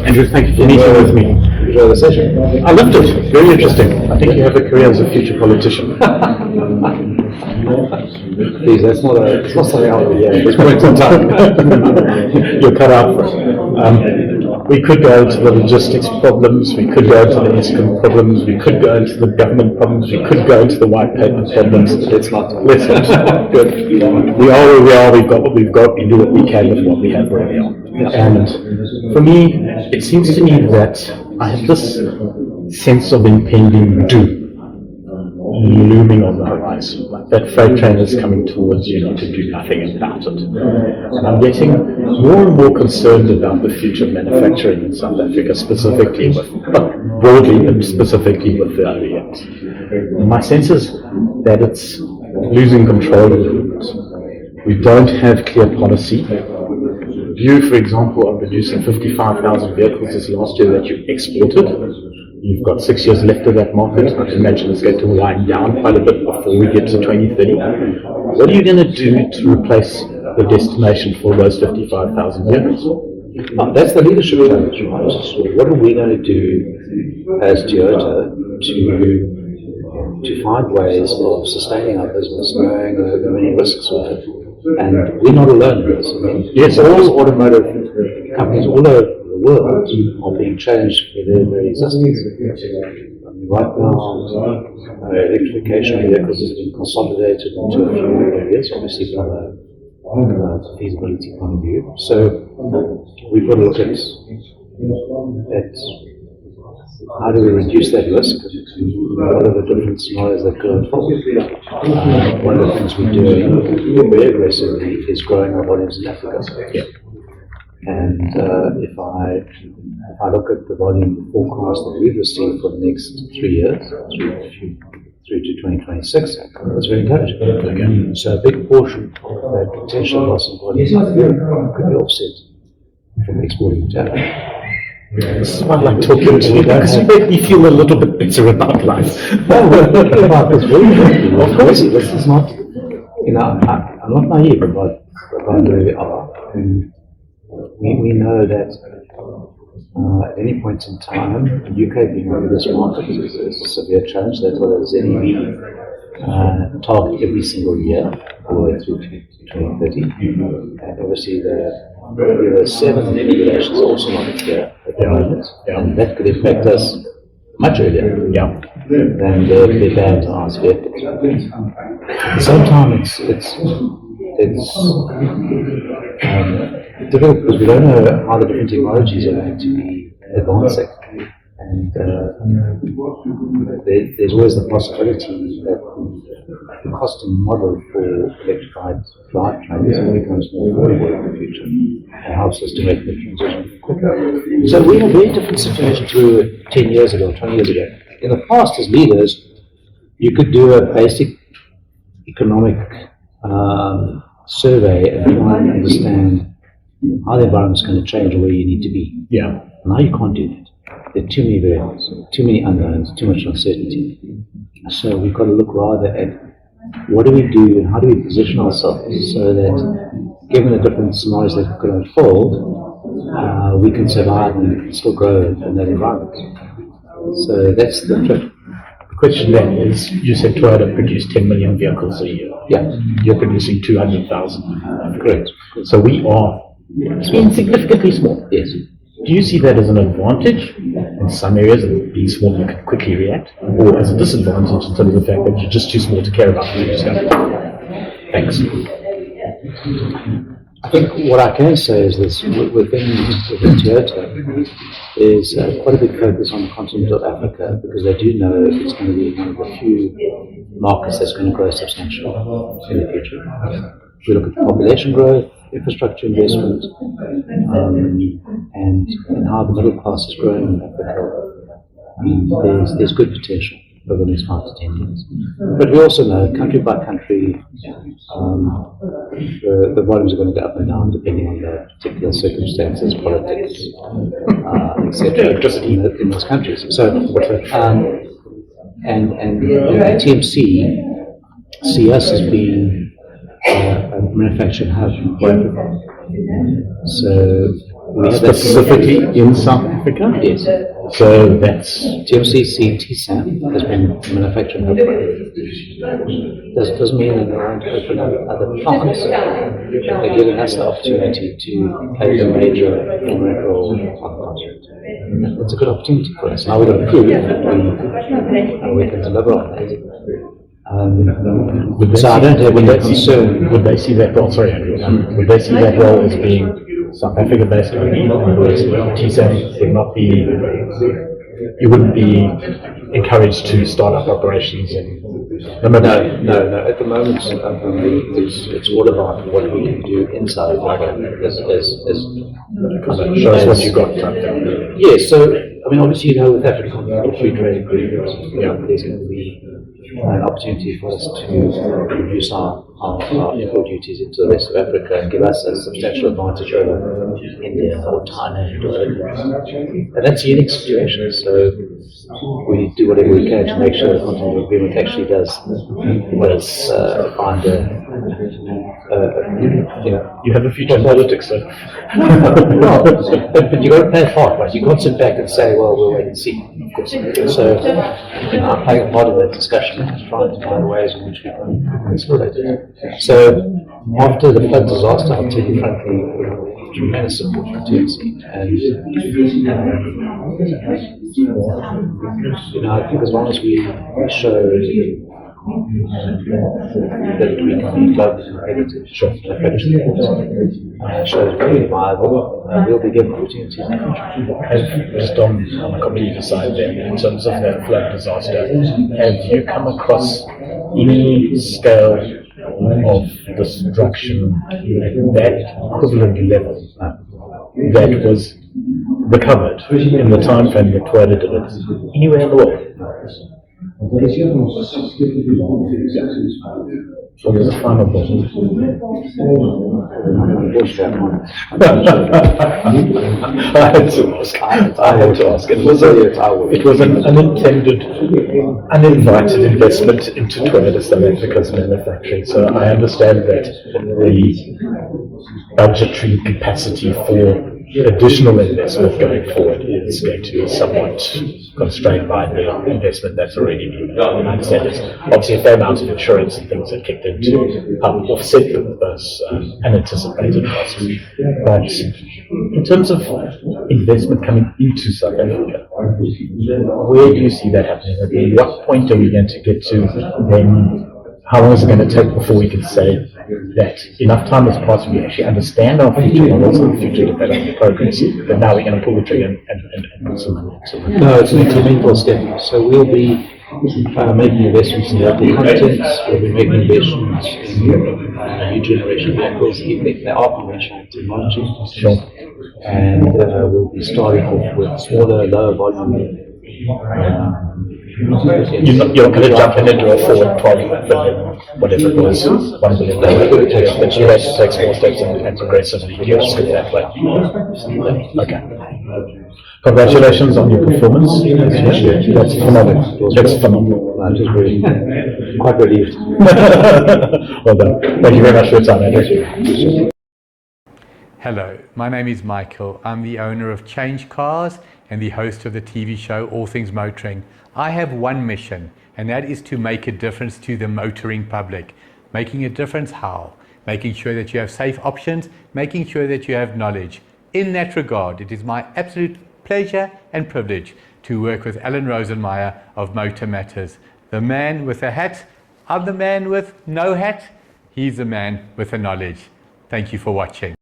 Andrew, thank you for meeting with me. Enjoy the session. I loved it. Very interesting. I think you have a career as a future politician. Please, that's not something I would at this point in time. You're cut out for it. We could go into the logistics problems, we could go into the ESCOM problems, we could go into the government problems, we could go into the white paper problems. Let's not. Good. We are where we are, we've got what we've got, we do what we can with what we have where we are. And for me, it seems to me that I have this sense of impending doom looming on the horizon. Like that freight train is coming towards you to do nothing about it. And I'm getting more and more concerned about the future of manufacturing in South Africa, specifically broadly, but specifically with the OEMs. My sense is that it's losing control of it. We don't have clear policy. You, for example, are producing 55,000 vehicles this last year that you exported. You've got 6 years left of that market. I imagine it's going to wind down quite a bit before we get to 2030. What are you going to do to replace the destination for those 55,000 vehicles? That's the leadership challenge, right? So what are we going to do as Toyota to find ways of sustaining our business, knowing the many risks we have? And we're not alone in this. I mean, yes, all automotive companies all over the world are being challenged for their very existence. I mean, right now, electrification of vehicles has been consolidated into a few areas, obviously from a feasibility point of view. So we've got to look at how do we reduce that risk? What are the different scenarios that go forward? One of the things we're doing very aggressively is growing our volumes in Africa. Yeah. And if I look at the volume forecast that we've received for the next 3 years, through to 2026, that's very encouraging. Okay. So a big portion of that potential loss in volume could be offset from exporting to Africa. This is why I like talking to you, because you make me feel a little bit better about life. No, we're thinking about this very carefully. Of course, this is not, I'm not naive about where we are. And we know that at any point in time, the UK being the biggest market is a severe challenge. That's what a ZEV target every single year, all the way through to 2030. And obviously the Euro 7 regulations are also not clear at the moment, and that could affect us much earlier than the ban on ICE vehicles. At the same time, it's difficult because we don't know how the different technologies are going to be advancing. And there's always the possibility that the costing model for electrified drivetrains becomes more affordable in the future and helps us to make the transition quicker. So we're in a very different situation to 10 years ago, 20 years ago. In the past, as leaders, you could do a basic economic survey and try and understand how the environment is going to change or where you need to be. Yeah. Now you can't do that. There are too many variables, too many unknowns, too much uncertainty. So we've got to look rather at what do we do and how do we position ourselves so that given the different scenarios that could unfold, we can survive and still grow in that environment. So that's the trick. The question then is, you said Toyota produced 10 million vehicles a year. Yeah. You're producing 200,000. Correct. So we are insignificantly small. Yes. Do you see that as an advantage in some areas, and being small you can quickly react, or as a disadvantage in terms of the fact that you're just too small to care about things? Thanks. I think what I can say is this: within Toyota, there's quite a big focus on the continent of Africa because they do know it's going to be one of the few markets that's going to grow substantially in the future. If we look at the population growth, infrastructure investment, and how the middle class is growing in Africa, there's good potential over the next 5 to 10 years. But we also know, country by country, the volumes are going to go up and down depending on the particular circumstances, politics, etc. in those countries. So, and the TMC see us as being a manufacturing hub for Africa. So specifically in South Africa? Yes. So that's TMCC TSAM has been manufacturing upgrade. Doesn't mean that they won't open up other plants. They're giving us the opportunity to play a major role on the continent. It's a good opportunity for us. Now we've got to prove that we can deliver on that. So I don't have any concern. Would they see that role? Sorry, Andrew. Would they see that role as being South Africa-based only, or TSAM would not be? You wouldn't be encouraged to start up operations in. No. At the moment, it's all about what we can do inside of Show us what you got. Yeah, so I mean, obviously, with African continental free trade agreements, there's going to be an opportunity for us to reduce our import duties into the rest of Africa and give us a substantial advantage over India or Thailand or other countries. And that's a unique situation. So we do whatever we can to make sure the continental agreement actually does find You have a future in politics, so. Well, but you got to play a part, right? You can't sit back and say, well, we'll wait and see. Of course. So I'm playing a part in that discussion, trying to find ways in which we can accelerate it. So after the flood disaster, I'll tell you frankly, tremendous support from TNC. And I think as long as we show that we can be globally competitive, show that we're viable, we'll be given opportunities in the country. Just on the community side then, in terms of that flood disaster, have you come across any scale of destruction at that equivalent level that was recovered in the time frame that Toyota did it anywhere in the world? So there's a final question. I had to ask. It was an unintended, uninvited investment into Toyota South Africa's manufacturing. So I understand that the budgetary capacity for additional investment going forward is going to be somewhat constrained by the investment that's already been made. I understand there's obviously a fair amount of insurance and things that kicked in to offset those unanticipated costs. But in terms of investment coming into South Africa, where do you see that happening? At what point are we going to get to then? How long is it going to take before we can say that enough time has passed, we actually understand our future models and future development progress, but now we're going to pull the trigger and put some money into it? No, it's an incremental step. So we'll be making investments in local contents, we'll be making investments in new generation vehicles, even if they are conventional technology. Sure. And we'll be starting off with smaller, lower volume. You're not going to jump in and do a forward 12 billion, whatever it was, $1 billion, but you have to take small steps and progressively do it that way. Okay. Congratulations on your performance. That's phenomenal. That's phenomenal. I'm just really quite relieved. Well done. Thank you very much for your time, Andrew. Hello, my name is Michael. I'm the owner of Change Cars and the host of the TV show All Things Motoring. I have one mission, and that is to make a difference to the motoring public. Making a difference how? Making sure that you have safe options, making sure that you have knowledge. In that regard, it is my absolute pleasure and privilege to work with Alan Rosenmeyer of Motor Matters. The man with a hat, I'm the man with no hat, he's the man with the knowledge. Thank you for watching.